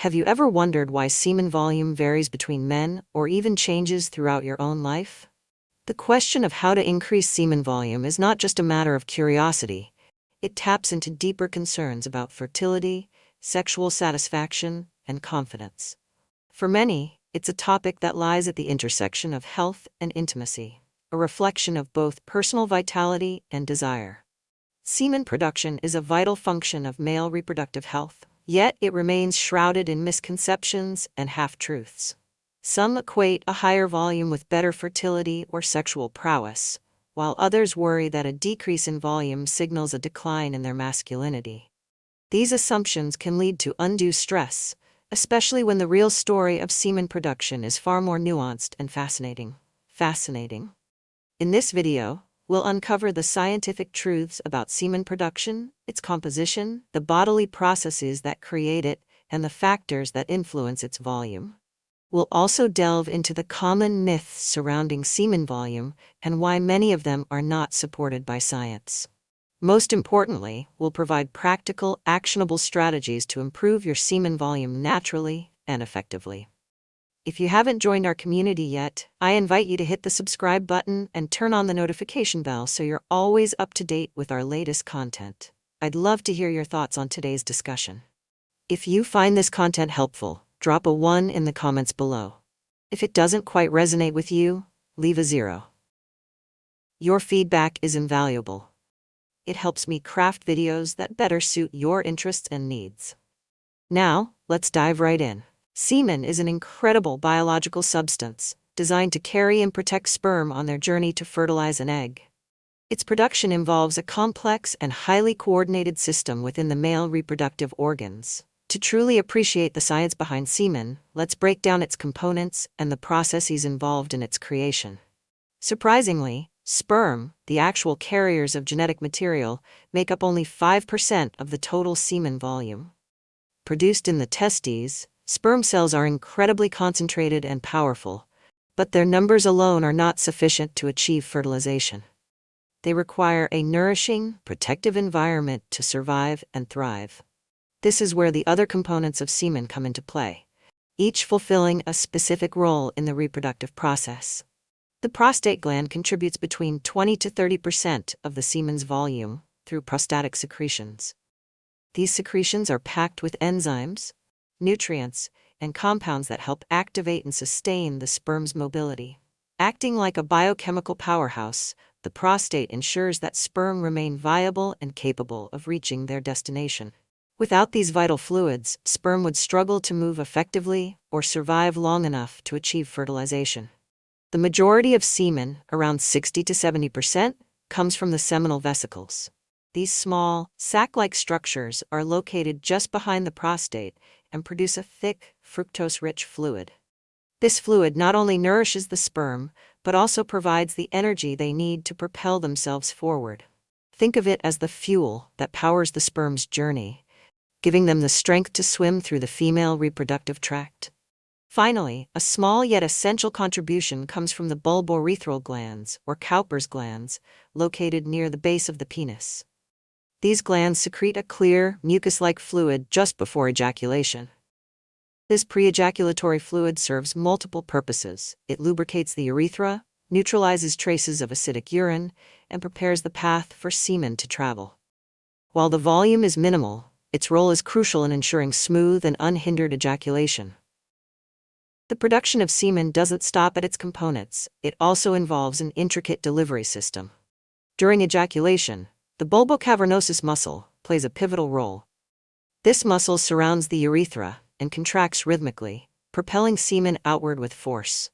Have you ever wondered why semen volume varies between men or even changes throughout your own life? The question of how to increase semen volume is not just a matter of curiosity. It taps into deeper concerns about fertility, sexual satisfaction, and confidence. For many, it's a topic that lies at the intersection of health and intimacy, a reflection of both personal vitality and desire. Semen production is a vital function of male reproductive health, yet it remains shrouded in misconceptions and half-truths. Some equate a higher volume with better fertility or sexual prowess, while others worry that a decrease in volume signals a decline in their masculinity. These assumptions can lead to undue stress, especially when the real story of semen production is far more nuanced and fascinating. In this video, we'll uncover the scientific truths about semen production, its composition, the bodily processes that create it, and the factors that influence its volume. We'll also delve into the common myths surrounding semen volume and why many of them are not supported by science. Most importantly, we'll provide practical, actionable strategies to improve your semen volume naturally and effectively. If you haven't joined our community yet, I invite you to hit the subscribe button and turn on the notification bell so you're always up to date with our latest content. I'd love to hear your thoughts on today's discussion. If you find this content helpful, drop a 1 in the comments below. If it doesn't quite resonate with you, leave a 0. Your feedback is invaluable. It helps me craft videos that better suit your interests and needs. Now, let's dive right in. Semen is an incredible biological substance designed to carry and protect sperm on their journey to fertilize an egg. Its production involves a complex and highly coordinated system within the male reproductive organs. To truly appreciate the science behind semen, let's break down its components and the processes involved in its creation. Surprisingly, sperm, the actual carriers of genetic material, make up only 5% of the total semen volume. Produced in the testes, sperm cells are incredibly concentrated and powerful, but their numbers alone are not sufficient to achieve fertilization. They require a nourishing, protective environment to survive and thrive. This is where the other components of semen come into play, each fulfilling a specific role in the reproductive process. The prostate gland contributes between 20 to 30% of the semen's volume through prostatic secretions. These secretions are packed with enzymes, nutrients, and compounds that help activate and sustain the sperm's mobility. Acting like a biochemical powerhouse, the prostate ensures that sperm remain viable and capable of reaching their destination. Without these vital fluids, sperm would struggle to move effectively or survive long enough to achieve fertilization. The majority of semen, around 60 to 70%, comes from the seminal vesicles. These small, sac-like structures are located just behind the prostate and produce a thick, fructose-rich fluid. This fluid not only nourishes the sperm, but also provides the energy they need to propel themselves forward. Think of it as the fuel that powers the sperm's journey, giving them the strength to swim through the female reproductive tract. Finally, a small yet essential contribution comes from the bulbourethral glands, or Cowper's glands, located near the base of the penis. These glands secrete a clear, mucus-like fluid just before ejaculation. This pre-ejaculatory fluid serves multiple purposes. It lubricates the urethra, neutralizes traces of acidic urine, and prepares the path for semen to travel. While the volume is minimal, its role is crucial in ensuring smooth and unhindered ejaculation. The production of semen doesn't stop at its components. It also involves an intricate delivery system. During ejaculation, the bulbocavernosus muscle plays a pivotal role. This muscle surrounds the urethra and contracts rhythmically, propelling semen outward with force.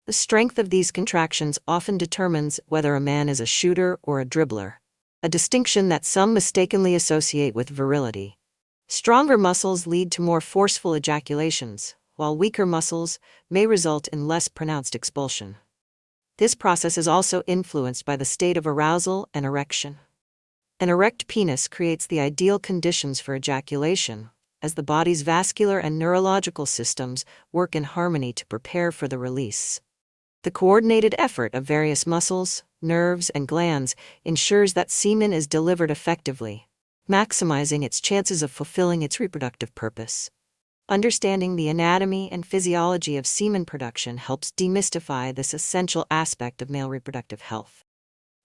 The strength of these contractions often determines whether a man is a shooter or a dribbler, a distinction that some mistakenly associate with virility. Stronger muscles lead to more forceful ejaculations, while weaker muscles may result in less pronounced expulsion. This process is also influenced by the state of arousal and erection. An erect penis creates the ideal conditions for ejaculation, as the body's vascular and neurological systems work in harmony to prepare for the release. The coordinated effort of various muscles, nerves, and glands ensures that semen is delivered effectively, maximizing its chances of fulfilling its reproductive purpose. Understanding the anatomy and physiology of semen production helps demystify this essential aspect of male reproductive health.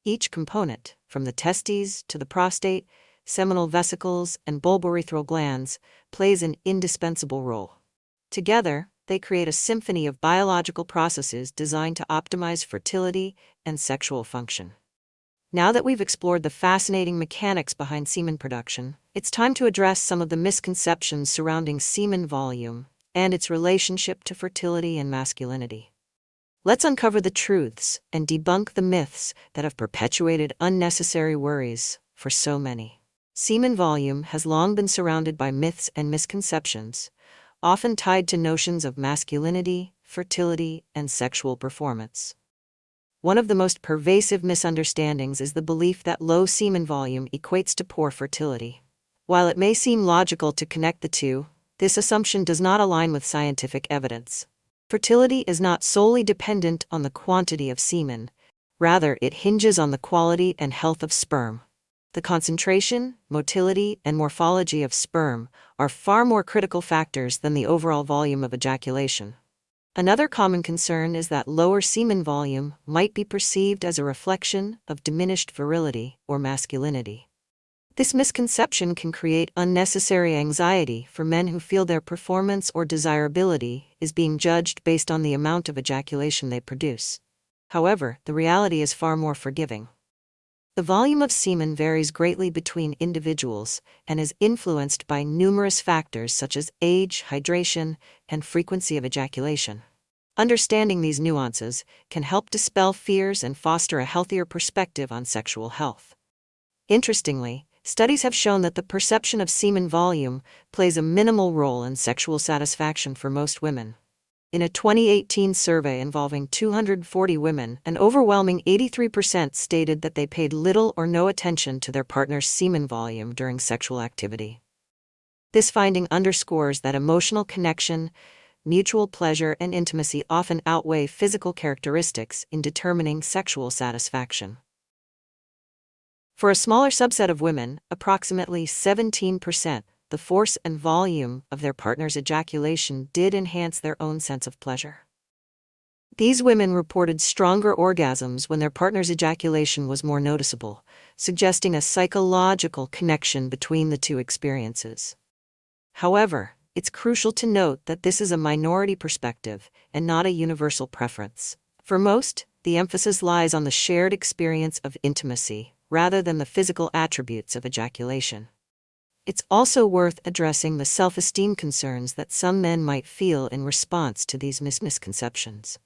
Each component, from the testes to the prostate, seminal vesicles, and bulbourethral glands, plays an indispensable role. Together, they create a symphony of biological processes designed to optimize fertility and sexual function. Now that we've explored the fascinating mechanics behind semen production, it's time to address some of the misconceptions surrounding semen volume and its relationship to fertility and masculinity. Let's uncover the truths and debunk the myths that have perpetuated unnecessary worries for so many. Semen volume has long been surrounded by myths and misconceptions, often tied to notions of masculinity, fertility, and sexual performance. One of the most pervasive misunderstandings is the belief that low semen volume equates to poor fertility. While it may seem logical to connect the two, this assumption does not align with scientific evidence. Fertility is not solely dependent on the quantity of semen. Rather, it hinges on the quality and health of sperm. The concentration, motility, and morphology of sperm are far more critical factors than the overall volume of ejaculation. Another common concern is that lower semen volume might be perceived as a reflection of diminished virility or masculinity. This misconception can create unnecessary anxiety for men who feel their performance or desirability is being judged based on the amount of ejaculation they produce. However, the reality is far more forgiving. The volume of semen varies greatly between individuals and is influenced by numerous factors such as age, hydration, and frequency of ejaculation. Understanding these nuances can help dispel fears and foster a healthier perspective on sexual health. Interestingly, studies have shown that the perception of semen volume plays a minimal role in sexual satisfaction for most women. In a 2018 survey involving 240 women, an overwhelming 83% stated that they paid little or no attention to their partner's semen volume during sexual activity. This finding underscores that emotional connection, mutual pleasure, and intimacy often outweigh physical characteristics in determining sexual satisfaction. For a smaller subset of women, approximately 17%, the force and volume of their partner's ejaculation did enhance their own sense of pleasure. These women reported stronger orgasms when their partner's ejaculation was more noticeable, suggesting a psychological connection between the two experiences. However, it's crucial to note that this is a minority perspective and not a universal preference. For most, the emphasis lies on the shared experience of intimacy rather than the physical attributes of ejaculation. It's also worth addressing the self-esteem concerns that some men might feel in response to these misconceptions.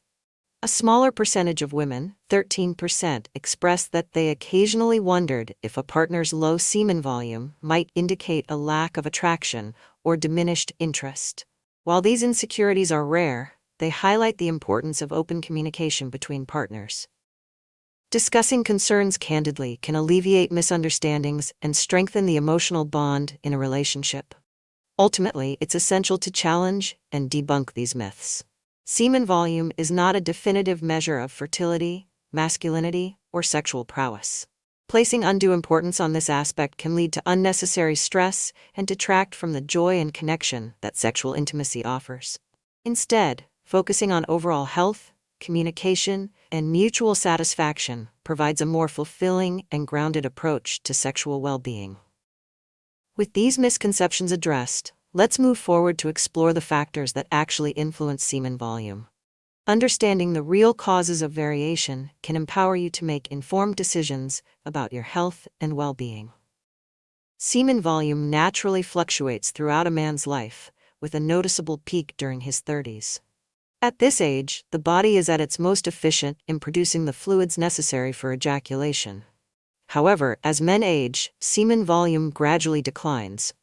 A smaller percentage of women, 13%, expressed that they occasionally wondered if a partner's low semen volume might indicate a lack of attraction or diminished interest. While these insecurities are rare, they highlight the importance of open communication between partners. Discussing concerns candidly can alleviate misunderstandings and strengthen the emotional bond in a relationship. Ultimately, it's essential to challenge and debunk these myths. Semen volume is not a definitive measure of fertility, masculinity, or sexual prowess. Placing undue importance on this aspect can lead to unnecessary stress and detract from the joy and connection that sexual intimacy offers. Instead, focusing on overall health, communication, and mutual satisfaction provides a more fulfilling and grounded approach to sexual well-being. With these misconceptions addressed, let's move forward to explore the factors that actually influence semen volume. Understanding the real causes of variation can empower you to make informed decisions about your health and well-being. Semen volume naturally fluctuates throughout a man's life, with a noticeable peak during his 30s. At this age, the body is at its most efficient in producing the fluids necessary for ejaculation. However, as men age, semen volume gradually declines.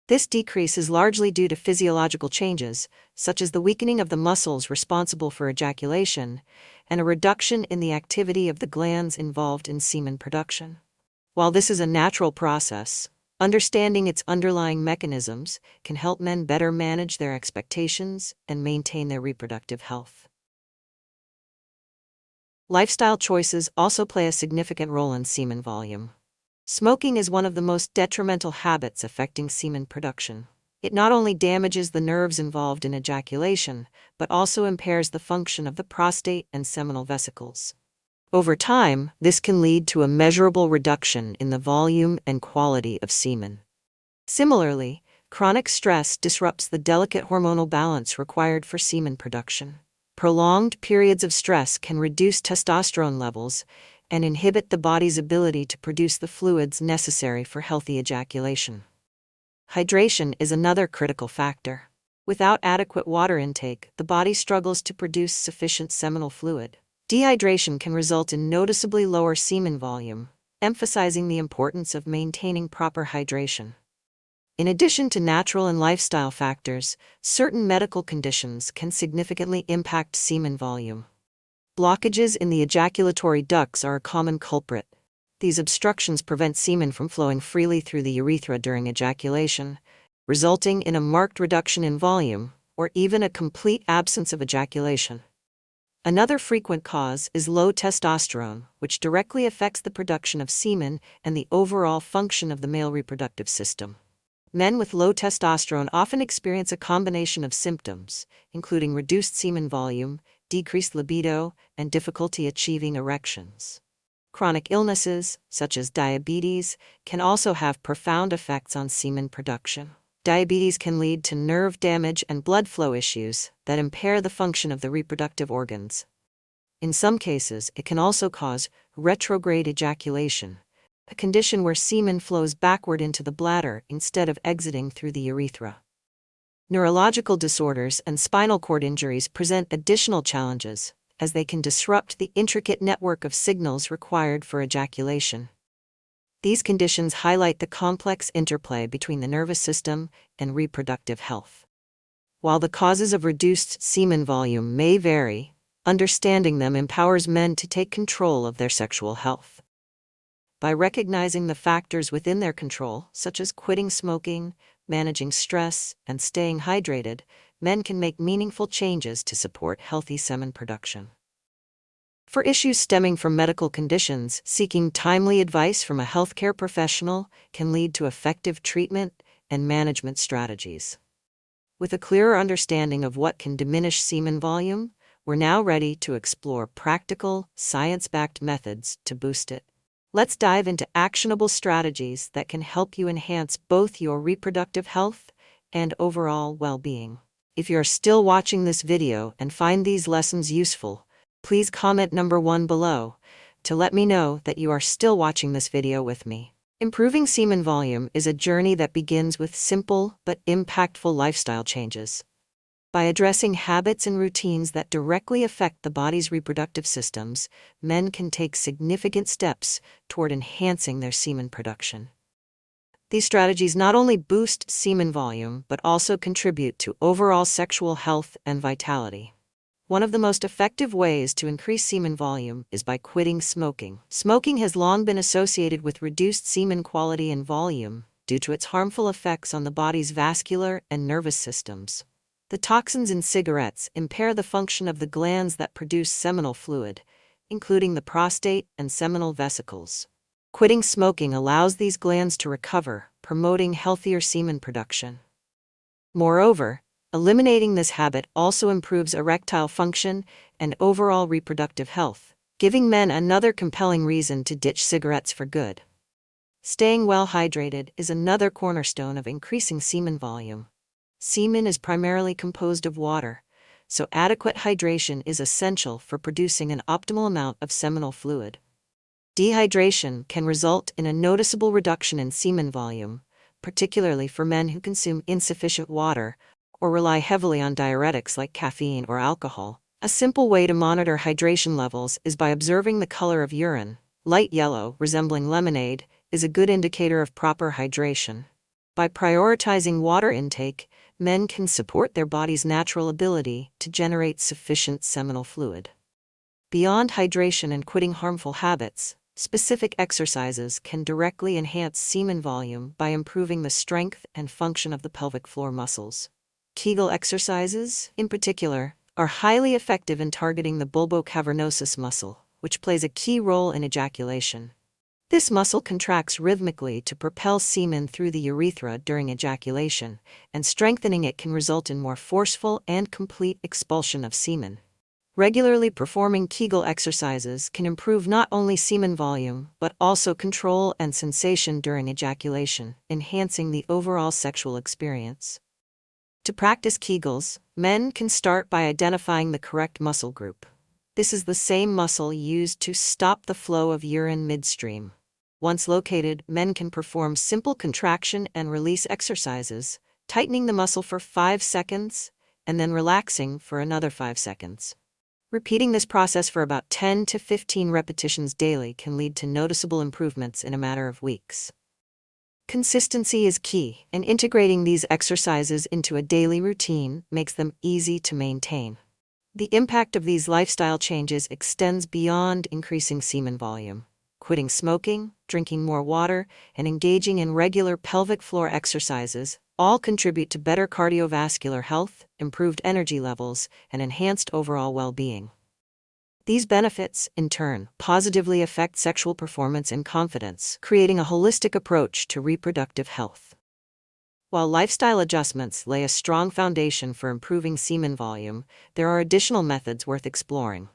This decrease is largely due to physiological changes, such as the weakening of the muscles responsible for ejaculation, and a reduction in the activity of the glands involved in semen production. While this is a natural process, understanding its underlying mechanisms can help men better manage their expectations and maintain their reproductive health. Lifestyle choices also play a significant role in semen volume. Smoking is one of the most detrimental habits affecting semen production. It not only damages the nerves involved in ejaculation, but also impairs the function of the prostate and seminal vesicles. Over time, this can lead to a measurable reduction in the volume and quality of semen. Similarly, chronic stress disrupts the delicate hormonal balance required for semen production. Prolonged periods of stress can reduce testosterone levels and inhibit the body's ability to produce the fluids necessary for healthy ejaculation. Hydration is another critical factor. Without adequate water intake, the body struggles to produce sufficient seminal fluid. Dehydration can result in noticeably lower semen volume, emphasizing the importance of maintaining proper hydration. In addition to natural and lifestyle factors, certain medical conditions can significantly impact semen volume. Blockages in the ejaculatory ducts are a common culprit. These obstructions prevent semen from flowing freely through the urethra during ejaculation, resulting in a marked reduction in volume, or even a complete absence of ejaculation. Another frequent cause is low testosterone, which directly affects the production of semen and the overall function of the male reproductive system. Men with low testosterone often experience a combination of symptoms, including reduced semen volume, decreased libido, and difficulty achieving erections. Chronic illnesses, such as diabetes, can also have profound effects on semen production. Diabetes can lead to nerve damage and blood flow issues that impair the function of the reproductive organs. In some cases, it can also cause retrograde ejaculation, a condition where semen flows backward into the bladder instead of exiting through the urethra. Neurological disorders and spinal cord injuries present additional challenges, as they can disrupt the intricate network of signals required for ejaculation. These conditions highlight the complex interplay between the nervous system and reproductive health. While the causes of reduced semen volume may vary, understanding them empowers men to take control of their sexual health. By recognizing the factors within their control, such as quitting smoking, managing stress, and staying hydrated, men can make meaningful changes to support healthy semen production. For issues stemming from medical conditions, seeking timely advice from a healthcare professional can lead to effective treatment and management strategies. With a clearer understanding of what can diminish semen volume, we're now ready to explore practical, science-backed methods to boost it. Let's dive into actionable strategies that can help you enhance both your reproductive health and overall well-being. If you're still watching this video and find these lessons useful, please comment number 1 below to let me know that you are still watching this video with me. Improving semen volume is a journey that begins with simple but impactful lifestyle changes. By addressing habits and routines that directly affect the body's reproductive systems, men can take significant steps toward enhancing their semen production. These strategies not only boost semen volume, but also contribute to overall sexual health and vitality. One of the most effective ways to increase semen volume is by quitting smoking. Smoking has long been associated with reduced semen quality and volume due to its harmful effects on the body's vascular and nervous systems. The toxins in cigarettes impair the function of the glands that produce seminal fluid, including the prostate and seminal vesicles. Quitting smoking allows these glands to recover, promoting healthier semen production. Moreover, eliminating this habit also improves erectile function and overall reproductive health, giving men another compelling reason to ditch cigarettes for good. Staying well hydrated is another cornerstone of increasing semen volume. Semen is primarily composed of water, so adequate hydration is essential for producing an optimal amount of seminal fluid. Dehydration can result in a noticeable reduction in semen volume, particularly for men who consume insufficient water or rely heavily on diuretics like caffeine or alcohol. A simple way to monitor hydration levels is by observing the color of urine. Light yellow, resembling lemonade, is a good indicator of proper hydration. By prioritizing water intake, men can support their body's natural ability to generate sufficient seminal fluid. Beyond hydration and quitting harmful habits, specific exercises can directly enhance semen volume by improving the strength and function of the pelvic floor muscles. Kegel exercises, in particular, are highly effective in targeting the bulbocavernosus muscle, which plays a key role in ejaculation. This muscle contracts rhythmically to propel semen through the urethra during ejaculation, and strengthening it can result in more forceful and complete expulsion of semen. Regularly performing Kegel exercises can improve not only semen volume but also control and sensation during ejaculation, enhancing the overall sexual experience. To practice Kegels, men can start by identifying the correct muscle group. This is the same muscle used to stop the flow of urine midstream. Once located, men can perform simple contraction and release exercises, tightening the muscle for 5 seconds and then relaxing for another 5 seconds. Repeating this process for about 10 to 15 repetitions daily can lead to noticeable improvements in a matter of weeks. Consistency is key, and integrating these exercises into a daily routine makes them easy to maintain. The impact of these lifestyle changes extends beyond increasing semen volume. Quitting smoking, drinking more water, and engaging in regular pelvic floor exercises all contribute to better cardiovascular health, improved energy levels, and enhanced overall well-being. These benefits, in turn, positively affect sexual performance and confidence, creating a holistic approach to reproductive health. While lifestyle adjustments lay a strong foundation for improving semen volume, there are additional methods worth exploring.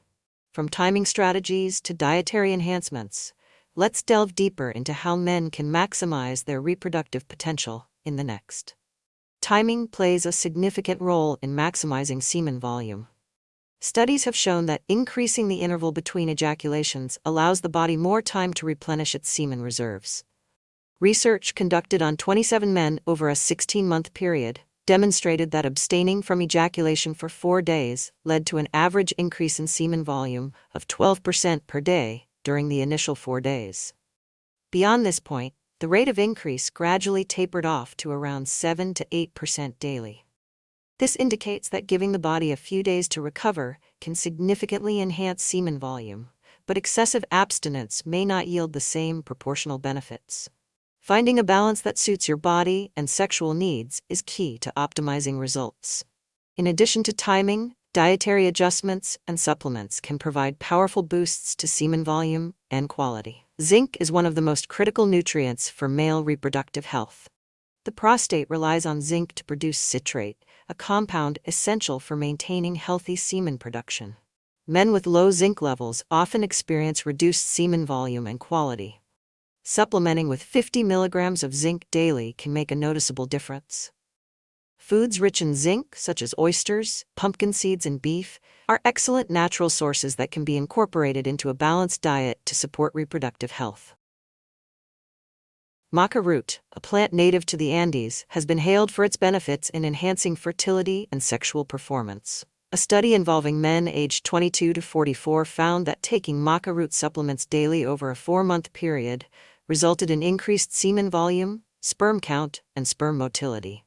From timing strategies to dietary enhancements, let's delve deeper into how men can maximize their reproductive potential in the next. Timing plays a significant role in maximizing semen volume. Studies have shown that increasing the interval between ejaculations allows the body more time to replenish its semen reserves. Research conducted on 27 men over a 16-month period demonstrated that abstaining from ejaculation for 4 days led to an average increase in semen volume of 12% per day during the initial 4 days. Beyond this point, the rate of increase gradually tapered off to around 7 to 8% daily. This indicates that giving the body a few days to recover can significantly enhance semen volume, but excessive abstinence may not yield the same proportional benefits. Finding a balance that suits your body and sexual needs is key to optimizing results. In addition to timing, dietary adjustments and supplements can provide powerful boosts to semen volume and quality. Zinc is one of the most critical nutrients for male reproductive health. The prostate relies on zinc to produce citrate, a compound essential for maintaining healthy semen production. Men with low zinc levels often experience reduced semen volume and quality. Supplementing with 50 milligrams of zinc daily can make a noticeable difference. Foods rich in zinc, such as oysters, pumpkin seeds, and beef, are excellent natural sources that can be incorporated into a balanced diet to support reproductive health. Maca root, a plant native to the Andes, has been hailed for its benefits in enhancing fertility and sexual performance. A study involving men aged 22 to 44 found that taking maca root supplements daily over a 4-month period resulted in increased semen volume, sperm count, and sperm motility.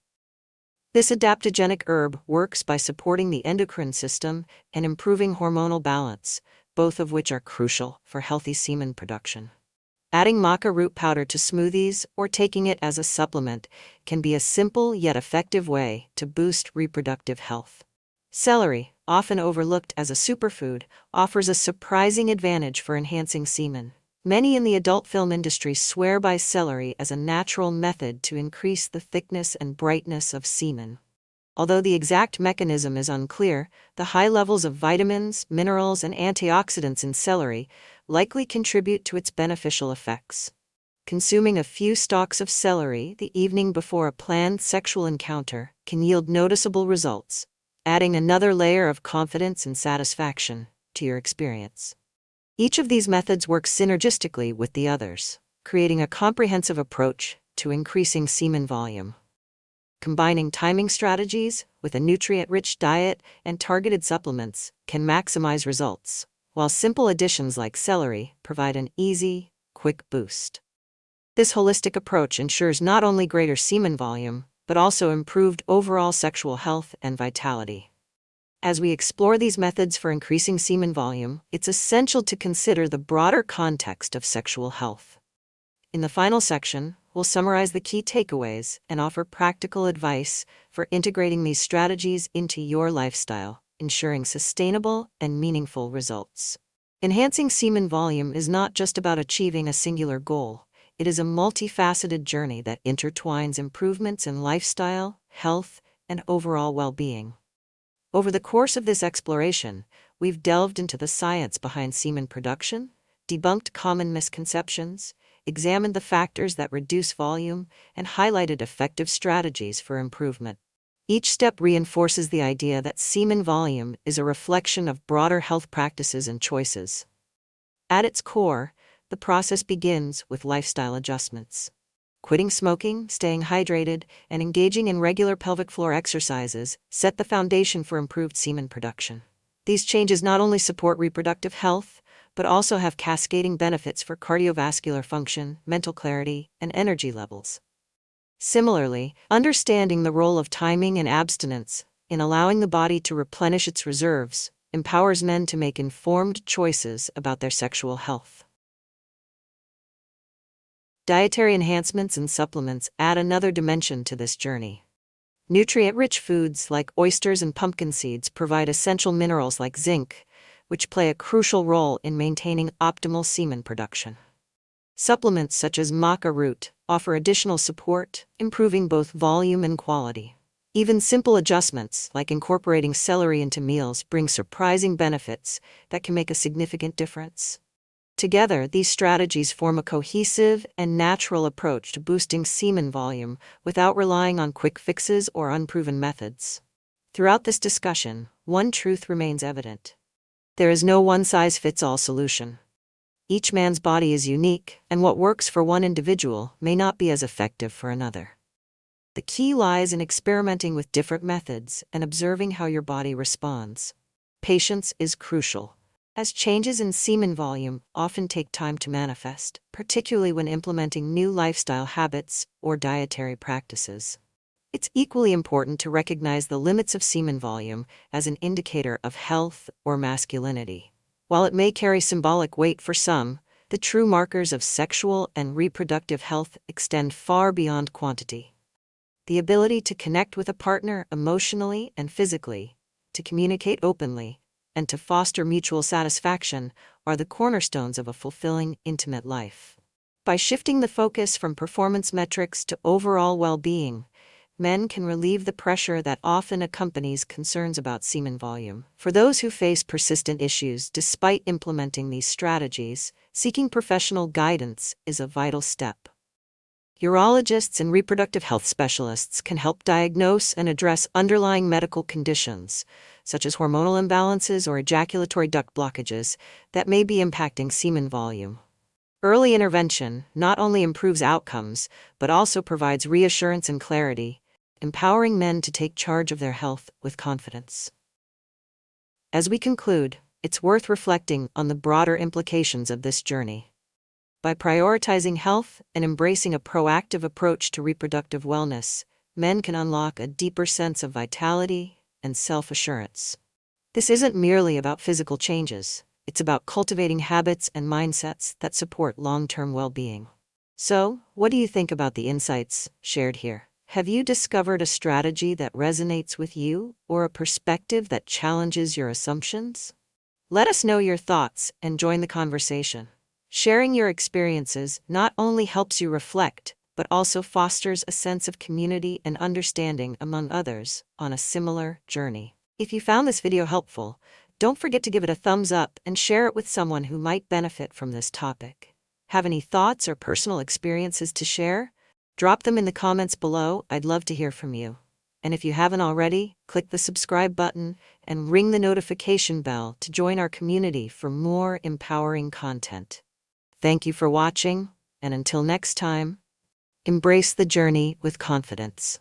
This adaptogenic herb works by supporting the endocrine system and improving hormonal balance, both of which are crucial for healthy semen production. Adding maca root powder to smoothies or taking it as a supplement can be a simple yet effective way to boost reproductive health. Celery, often overlooked as a superfood, offers a surprising advantage for enhancing semen. Many in the adult film industry swear by celery as a natural method to increase the thickness and brightness of semen. Although the exact mechanism is unclear, the high levels of vitamins, minerals, and antioxidants in celery likely contribute to its beneficial effects. Consuming a few stalks of celery the evening before a planned sexual encounter can yield noticeable results, adding another layer of confidence and satisfaction to your experience. Each of these methods works synergistically with the others, creating a comprehensive approach to increasing semen volume. Combining timing strategies with a nutrient-rich diet and targeted supplements can maximize results, while simple additions like celery provide an easy, quick boost. This holistic approach ensures not only greater semen volume, but also improved overall sexual health and vitality. As we explore these methods for increasing semen volume, it's essential to consider the broader context of sexual health. In the final section, we'll summarize the key takeaways and offer practical advice for integrating these strategies into your lifestyle, ensuring sustainable and meaningful results. Enhancing semen volume is not just about achieving a singular goal. It is a multifaceted journey that intertwines improvements in lifestyle, health, and overall well-being. Over the course of this exploration, we've delved into the science behind semen production, debunked common misconceptions, examined the factors that reduce volume, and highlighted effective strategies for improvement. Each step reinforces the idea that semen volume is a reflection of broader health practices and choices. At its core, the process begins with lifestyle adjustments. Quitting smoking, staying hydrated, and engaging in regular pelvic floor exercises set the foundation for improved semen production. These changes not only support reproductive health, but also have cascading benefits for cardiovascular function, mental clarity, and energy levels. Similarly, understanding the role of timing and abstinence in allowing the body to replenish its reserves empowers men to make informed choices about their sexual health. Dietary enhancements and supplements add another dimension to this journey. Nutrient-rich foods like oysters and pumpkin seeds provide essential minerals like zinc, which play a crucial role in maintaining optimal semen production. Supplements such as maca root offer additional support, improving both volume and quality. Even simple adjustments, like incorporating celery into meals, bring surprising benefits that can make a significant difference. Together, these strategies form a cohesive and natural approach to boosting semen volume without relying on quick fixes or unproven methods. Throughout this discussion, one truth remains evident. There is no one-size-fits-all solution. Each man's body is unique, and what works for one individual may not be as effective for another. The key lies in experimenting with different methods and observing how your body responds. Patience is crucial, as changes in semen volume often take time to manifest, particularly when implementing new lifestyle habits or dietary practices. It's equally important to recognize the limits of semen volume as an indicator of health or masculinity. While it may carry symbolic weight for some, the true markers of sexual and reproductive health extend far beyond quantity. The ability to connect with a partner emotionally and physically, to communicate openly, and to foster mutual satisfaction are the cornerstones of a fulfilling, intimate life. By shifting the focus from performance metrics to overall well-being, men can relieve the pressure that often accompanies concerns about semen volume. For those who face persistent issues despite implementing these strategies, seeking professional guidance is a vital step. Urologists and reproductive health specialists can help diagnose and address underlying medical conditions, such as hormonal imbalances or ejaculatory duct blockages, that may be impacting semen volume. Early intervention not only improves outcomes, but also provides reassurance and clarity, empowering men to take charge of their health with confidence. As we conclude, it's worth reflecting on the broader implications of this journey. By prioritizing health and embracing a proactive approach to reproductive wellness, men can unlock a deeper sense of vitality and self-assurance. This isn't merely about physical changes, it's about cultivating habits and mindsets that support long-term well-being. So, what do you think about the insights shared here? Have you discovered a strategy that resonates with you or a perspective that challenges your assumptions? Let us know your thoughts and join the conversation. Sharing your experiences not only helps you reflect, but also fosters a sense of community and understanding among others on a similar journey. If you found this video helpful, don't forget to give it a thumbs up and share it with someone who might benefit from this topic. Have any thoughts or personal experiences to share? Drop them in the comments below. I'd love to hear from you. And if you haven't already, click the subscribe button and ring the notification bell to join our community for more empowering content. Thank you for watching, and until next time, embrace the journey with confidence.